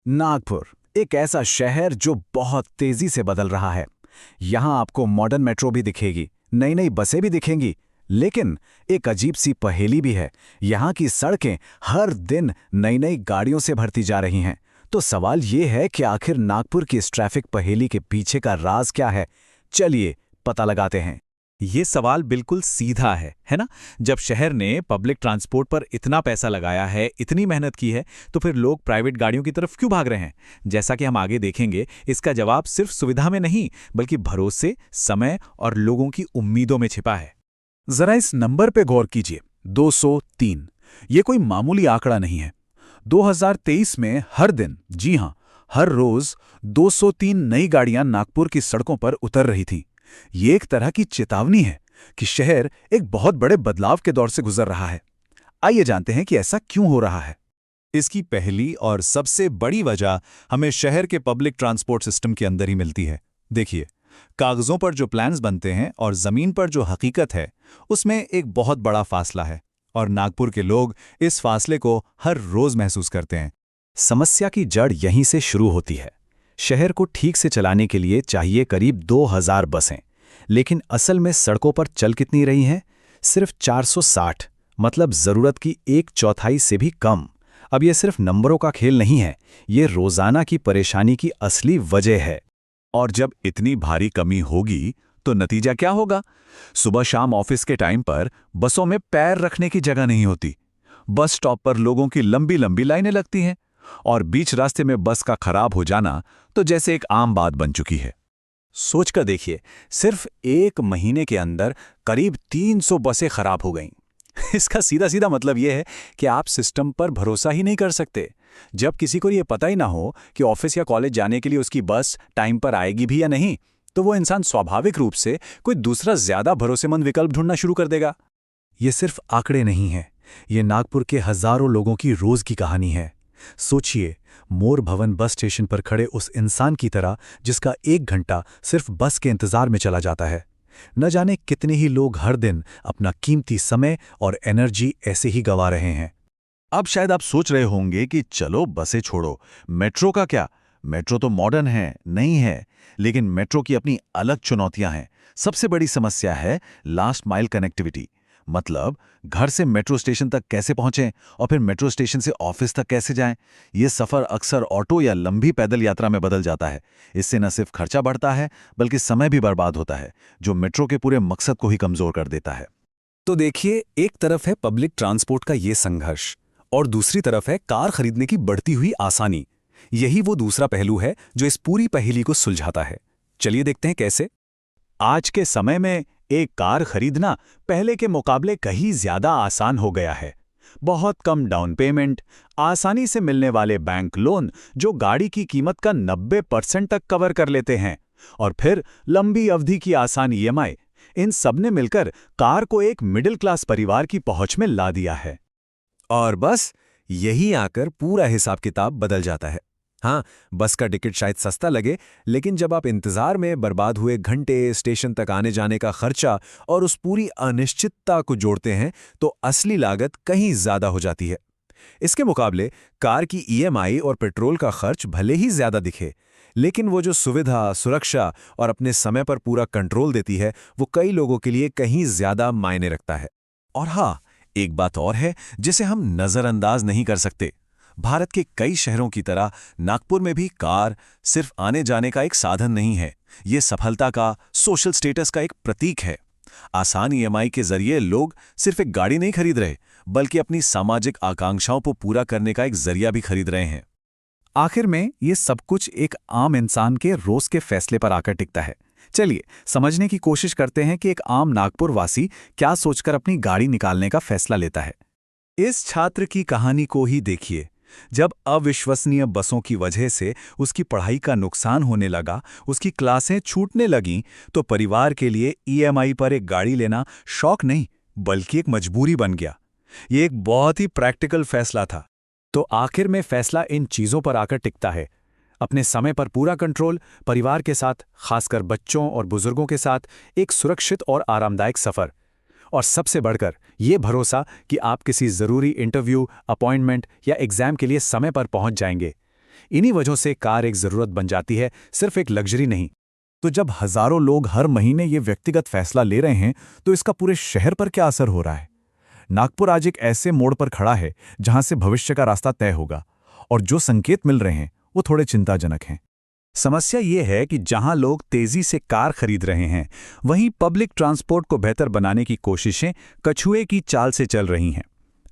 नागपुर एक ऐसा शहर जो बहुत तेजी से बदल रहा है। यहाँ आपको मॉडर्न मेट्रो भी दिखेगी, नई नई बसें भी दिखेंगी, लेकिन एक अजीब सी पहेली भी है। यहाँ की सड़कें हर दिन नई नई गाड़ियों से भरती जा रही हैं। तो सवाल ये है कि आखिर नागपुर की इस ट्रैफिक पहेली के पीछे का राज क्या है। चलिए पता लगाते हैं। ये सवाल बिल्कुल सीधा है ना? जब शहर ने पब्लिक ट्रांसपोर्ट पर इतना पैसा लगाया है, इतनी मेहनत की है, तो फिर लोग प्राइवेट गाड़ियों की तरफ क्यों भाग रहे हैं? जैसा कि हम आगे देखेंगे, इसका जवाब सिर्फ सुविधा में नहीं, बल्कि भरोसे, समय और लोगों की उम्मीदों में छिपा है। जरा इस नंबर पे गौर कीजिए, 203। ये कोई मामूली आंकड़ा नहीं है। 2023 में हर दिन, जी हां, हर रोज 203 नई गाड़ियां नागपुर की सड़कों पर उतर रही थीं। ये एक तरह की चेतावनी है कि शहर एक बहुत बड़े बदलाव के दौर से गुजर रहा है। आइए जानते हैं कि ऐसा क्यों हो रहा है। इसकी पहली और सबसे बड़ी वजह हमें शहर के पब्लिक ट्रांसपोर्ट सिस्टम के अंदर ही मिलती है। देखिए, कागजों पर जो प्लान्स बनते हैं और जमीन पर जो हकीकत है, उसमें एक बहुत बड़ा फासला है, और नागपुर के लोग इस फासले को हर रोज महसूस करते हैं। समस्या की जड़ यहीं से शुरू होती है। शहर को ठीक से चलाने के लिए चाहिए करीब 2000 बसें, लेकिन असल में सड़कों पर चल कितनी रही हैं? सिर्फ 460, मतलब जरूरत की 1/4 से भी कम। अब ये सिर्फ नंबरों का खेल नहीं है, ये रोजाना की परेशानी की असली वजह है। और जब इतनी भारी कमी होगी तो नतीजा क्या होगा? सुबह शाम ऑफिस के टाइम पर बसों में पैर रखने की जगह नहीं होती। बस स्टॉप पर लोगों की लंबी लंबी लाइनें लगती हैं, और बीच रास्ते में बस का खराब हो जाना तो जैसे एक आम बात बन चुकी है। सोचकर देखिए, सिर्फ 1 महीने के अंदर करीब 300 बसें खराब हो गईं। इसका सीधा सीधा मतलब यह है कि आप सिस्टम पर भरोसा ही नहीं कर सकते। जब किसी को ये पता ही ना हो कि ऑफिस या कॉलेज जाने के लिए उसकी बस टाइम पर आएगी भी या नहीं, तो वो इंसान स्वाभाविक रूप से कोई दूसरा ज्यादा भरोसेमंद विकल्प ढूंढना शुरू कर देगा। ये सिर्फ आंकड़े नहीं हैं, ये नागपुर के हजारों लोगों की रोज की कहानी है। सोचिए, मोर भवन बस स्टेशन पर खड़े उस इंसान की तरह जिसका 1 घंटा सिर्फ बस के इंतजार में चला जाता है। न जाने कितने ही लोग हर दिन अपना कीमती समय और एनर्जी ऐसे ही गंवा रहे हैं। अब शायद आप सोच रहे होंगे कि चलो बसें छोड़ो, मेट्रो का क्या? मेट्रो तो मॉडर्न है, नहीं है, लेकिन मेट्रो की अपनी अलग चुनौतियां हैं। सबसे बड़ी समस्या है लास्ट माइल कनेक्टिविटी, मतलब घर से मेट्रो स्टेशन तक कैसे पहुंचें और फिर मेट्रो स्टेशन से ऑफिस तक कैसे जाएं। ये सफर अक्सर ऑटो या लंबी पैदल यात्रा में बदल जाता है। इससे न सिर्फ खर्चा बढ़ता है, बल्कि समय भी बर्बाद होता है, जो मेट्रो के पूरे मकसद को ही कमजोर कर देता है। तो देखिए, एक तरफ है पब्लिक ट्रांसपोर्ट का ये संघर्ष, और दूसरी तरफ है कार खरीदने की बढ़ती हुई आसानी। यही वो दूसरा पहलू है जो इस पूरी पहेली को सुलझाता है। चलिए देखते हैं कैसे। आज के समय में एक कार खरीदना पहले के मुकाबले कहीं ज्यादा आसान हो गया है। बहुत कम डाउन पेमेंट, आसानी से मिलने वाले बैंक लोन जो गाड़ी की कीमत का 90% तक कवर कर लेते हैं, और फिर लंबी अवधि की आसान ईएमआई, इन सब ने मिलकर कार को एक मिडिल क्लास परिवार की पहुंच में ला दिया है। और बस यही आकर पूरा हिसाब किताब बदल जाता है। हाँ, बस का टिकट शायद सस्ता लगे, लेकिन जब आप इंतजार में बर्बाद हुए घंटे, स्टेशन तक आने जाने का खर्चा और उस पूरी अनिश्चितता को जोड़ते हैं, तो असली लागत कहीं ज्यादा हो जाती है। इसके मुकाबले कार की ईएमआई और पेट्रोल का खर्च भले ही ज्यादा दिखे, लेकिन वो जो सुविधा, सुरक्षा और अपने समय पर पूरा कंट्रोल देती है, वो कई लोगों के लिए कहीं ज्यादा मायने रखता है। और हाँ, एक बात और है जिसे हम नजरअंदाज नहीं कर सकते। भारत के कई शहरों की तरह नागपुर में भी कार सिर्फ आने जाने का एक साधन नहीं है, ये सफलता का, सोशल स्टेटस का एक प्रतीक है। आसान ईएमआई के जरिए लोग सिर्फ एक गाड़ी नहीं खरीद रहे, बल्कि अपनी सामाजिक आकांक्षाओं को पूरा करने का एक जरिया भी खरीद रहे हैं। आखिर में ये सब कुछ एक आम इंसान के रोज के फैसले पर आकर टिकता है। चलिए समझने की कोशिश करते हैं कि एक आम नागपुर वासी क्या सोचकर अपनी गाड़ी निकालने का फैसला लेता है। इस छात्र की कहानी को ही देखिए। जब अविश्वसनीय बसों की वजह से उसकी पढ़ाई का नुकसान होने लगा, उसकी क्लासें छूटने लगीं, तो परिवार के लिए ईएमआई पर एक गाड़ी लेना शौक नहीं, बल्कि एक मजबूरी बन गया। ये एक बहुत ही प्रैक्टिकल फैसला था। तो आखिर में फैसला इन चीजों पर आकर टिकता है। अपने समय पर पूरा कंट्रोल, परिवार के साथ, खासकर बच्चों और बुजुर्गों के साथ एक सुरक्षित और आरामदायक सफर, और सबसे बढ़कर ये भरोसा कि आप किसी ज़रूरी इंटरव्यू, अपॉइंटमेंट या एग्जाम के लिए समय पर पहुंच जाएंगे। इन्हीं वजहों से कार एक जरूरत बन जाती है, सिर्फ एक लग्जरी नहीं। तो जब हजारों लोग हर महीने ये व्यक्तिगत फैसला ले रहे हैं, तो इसका पूरे शहर पर क्या असर हो रहा है? नागपुर आज एक ऐसे मोड़ पर खड़ा है जहां से भविष्य का रास्ता तय होगा, और जो संकेत मिल रहे हैं वो थोड़े चिंताजनक हैं। समस्या ये है कि जहां लोग तेजी से कार खरीद रहे हैं, वहीं पब्लिक ट्रांसपोर्ट को बेहतर बनाने की कोशिशें कछुए की चाल से चल रही हैं।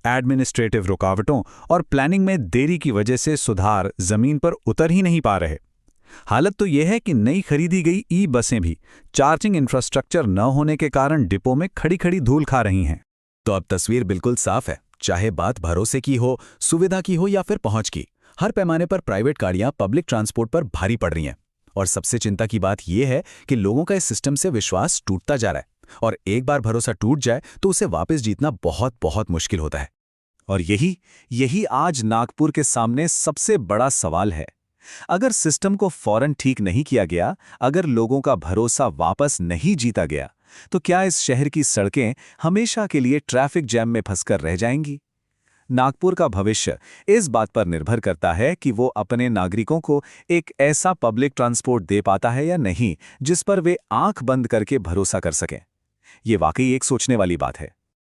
एडमिनिस्ट्रेटिव रुकावटों और प्लानिंग में देरी की वजह से सुधार जमीन पर उतर ही नहीं पा रहे। हालत तो यह है कि नई खरीदी गई ई बसें भी चार्जिंग इंफ्रास्ट्रक्चर न होने के कारण डिपो में खड़ी खड़ी धूल खा रही हैं। तो अब तस्वीर बिल्कुल साफ है, चाहे बात भरोसे की हो, सुविधा की हो या फिर पहुंच की। हर पैमाने पर प्राइवेट गाड़ियां पब्लिक ट्रांसपोर्ट पर भारी पड़ रही हैं। और सबसे चिंता की बात यह है कि लोगों का इस सिस्टम से विश्वास टूटता जा रहा है, और एक बार भरोसा टूट जाए तो उसे वापस जीतना बहुत बहुत मुश्किल होता है। और यही आज नागपुर के सामने सबसे बड़ा सवाल है। अगर सिस्टम को फौरन ठीक नहीं किया गया, अगर लोगों का भरोसा वापस नहीं जीता गया, तो क्या इस शहर की सड़कें हमेशा के लिए ट्रैफिक जैम में फंसकर रह जाएंगी? नागपुर का भविष्य इस बात पर निर्भर करता है कि वो अपने नागरिकों को एक ऐसा पब्लिक ट्रांसपोर्ट दे पाता है या नहीं, जिस पर वे आंख बंद करके भरोसा कर सकें। ये वाकई एक सोचने वाली बात है।